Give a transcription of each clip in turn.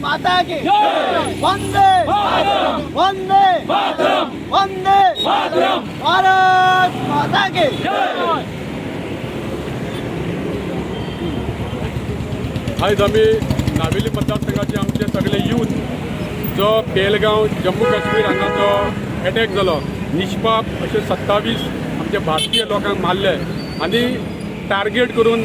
माता की वंदे वंदे वंदे भारत माता की आज आम्ही नावेली मतदारसंघाचे आमचे सगळे यूथ जो बेलगांव जम्मू काश्मीर हांगा जो अटॅक जालो निष्पाप अशे 27 आमचे भारतीय लोकांक मारले आनी टार्गेट करून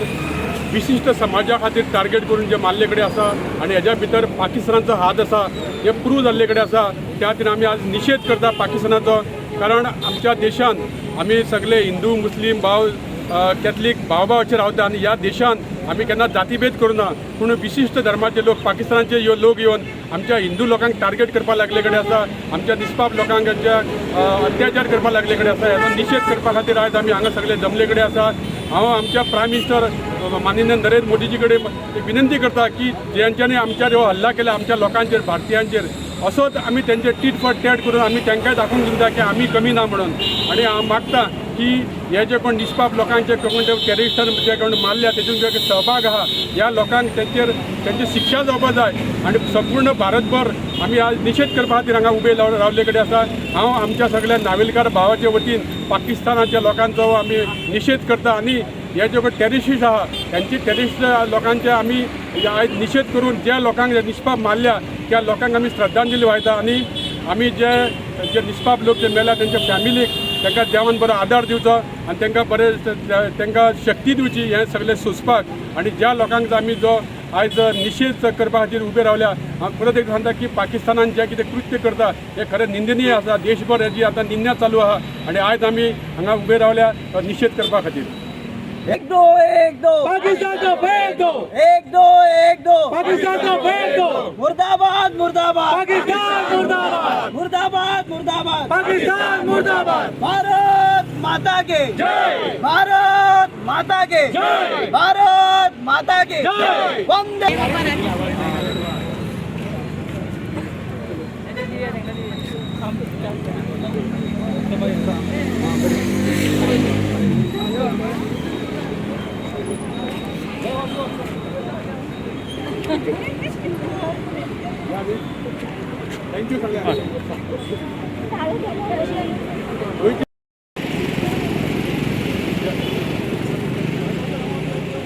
विशिष्ट समाजा खातीर टार्गेट करून जे मारले कडेन आसा आनी हेज्या भितर पाकिस्तानाचो हात आसा हे प्रूव जाल्ले कडेन आसा त्या खातीर आमी आज निशेध करता पाकिस्तानाचो कारण आमच्या देशान आमी सगळे हिंदू मुस्लीम भाव कॅथलीक भावभावाचे रावता आनी ह्या देशान आमी केन्ना जातीभेद करूना पूण विशिष्ट धर्माचे लोक पाकिस्तानाचे लोक येवन आमच्या हिंदू लोकांक टार्गेट करपा लागले कडेन आसा आमच्या निष्पाप लोकांक अत्याचार करपा लागले कडेन आसा हेचो निशेध करपा खातीर आयज आमी हांगा सगळे जमले कडेन आसा हांव आमच्या प्रायम मिनिस्टर माननीय नरेंद्र मोदीजी कडेन विनंती करता की जेंच्यांनी आमच्यार हो हल्ला केला आमच्या लोकांचेर भारतीयांचेर असोच आमी तेंचे टीट फॉर टॅट करून आमी तांकांय दाखोवन दिवता की आमी कमी ना म्हणून आनी हांव मागता की हे जे कोण निष्पाप लोकांचे कोण टेररिस्टान जे कोण मारल्या तेतून जे सहभाग आहा ह्या लोकांक त्यांची शिक्षा जावपा जाय आनी संपूर्ण भारतभर आमी आज निशेध करपा खातीर हांगा उबे रावले कडेन आसा हांव आमच्या सगळ्या नावेलकार भावाच्या वतीन पाकिस्तानाच्या लोकांचो आमी निशेध करता आनी हे जे टेररिस्ट आहा त्यांची टेररिस्ट लोकांचे आमी आयज निशेध करून ज्या लोकांक निष्पाप मारल्या त्या लोकांक आमी श्रद्धांजली वायता आनी आमी जे निष्पाप लोक जे मेल्या त्यांच्या फॅमिलीक तांकां देवान बरो आदार दिवचो आनी तांकां बरें तांकां शक्ती दिवची हें सगळें सोंसपाक आनी ज्या लोकांक आमी जो आयज निशेध करपा खातीर उबे रावल्या हांव परत एक सांगता की पाकिस्तानान जें कितें कृत्य करता हें खरें निंदनीय आसा देशभर हेजी आतां निंदा चालू आहा आनी आयज आमी हांगा उबे रावल्या निशेध करपा खातीर एक दो पाकिस्तान को फेंक दो एक दो पाकिस्तान को फेंक दो मुर्दाबाद मुर्दाबाद पाकिस्तान मुर्दाबाद मुर्दाबाद मुर्दाबाद पाकिस्तान मुर्दाबाद भारत माता के जय भारत माता के जय भारत माता के जय वंदे थँक्यू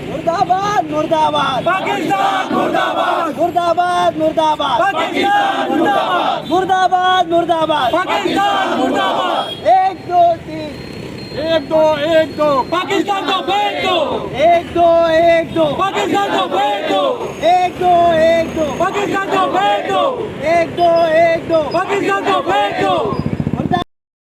मुर्दाबाद मुर्दाबाद पाकिस्तान मुर्दाबाद मुर्दाबाद मुर्दाबाद पाकिस्तान मुर्दाबाद मुर्दाबाद मुर्दाबाद पाकिस्तान मुर्दाबाद 1 2 3 एक दो पाकिस्तान को फेंक दो 1 2 1 2 पाकिस्तान को फेंक दो 1 2 1 2 पाकिस्तान को फेंक दो 1 2 1 2 पाकिस्तान को फेंक दो